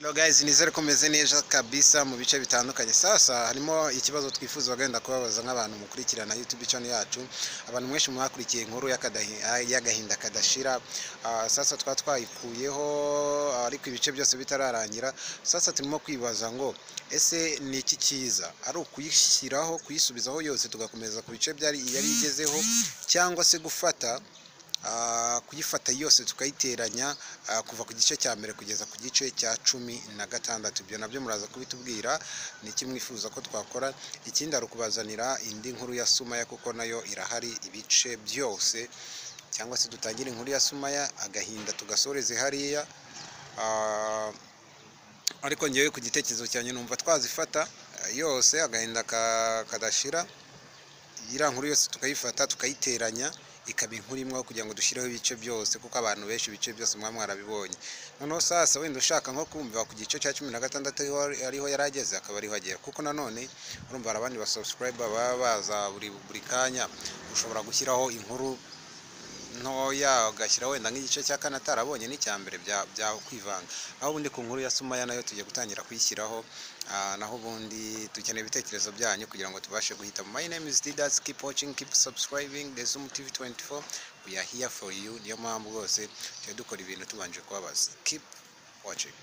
Hello guys, nizere ko meze neza kabisa mu bice bitandukanye. Sasa harimo ikibazo twifuza bagenda kubabaza nk'abantu mukurikirana YouTube channel yacu. Abantu mwenshi mwakurikiye inkuru y'agahinda kadashira. Sasa twayikuyeho ariko ibice byose bitararangira. Sasa turimo kwibaza ngo ese ni iki cyiza? Ari ukuyishyiraho kuyisubizaho yose tugakomeza ku bice byari yari igezeho, cyangwa se gufata kuyifata yose tukayiteranya kuva ku gice cya mbere kugeza ku gice cya 16. Ibyo nabyo muraza kubitubwira ni iki mwifuza ko twakora. Ikindi ari ukubazanira indi nkuru ya Sumaya kuko nayo irahari ibice byose, cyangwa se dutangire inkuru ya Sumaya agahinda tugasoreze hariya. Ariko ngewe ku gitekerezo cyane numva twazifata yose agahinda kadashira, ira nkuru yose tukayifata tukayiteranya ikaba inkuru imwe kugira ngo dushireho ibice byose, kuko abantu benshi ibice byose mwarabibonye. Noneho sasa wenda ushaka nko kumva ku gice cya 16 ariho yarageze akaba ariho agera, kuko nanone urumva abandi ba subscriber baba baza buri kanya, ushobora gushyiraho inkuru ntoya ugashyira wenda nk'igice cya 4 atarabonye n'icya mbere bya kwivanga. Aho ubundi ku nkuru ya Sumaya nayo tugiye gutangira kuyishyiraho, naho ubundi dukeneye ibitekerezo byanyu kugira ngo tubashe guhita. My name is Didas, keep watching, keep subscribing the Zoom TV 24. We are here for you. Niyo mpamvu rwose tujye dukora ibintu tubanje kubabaza. Keep watching.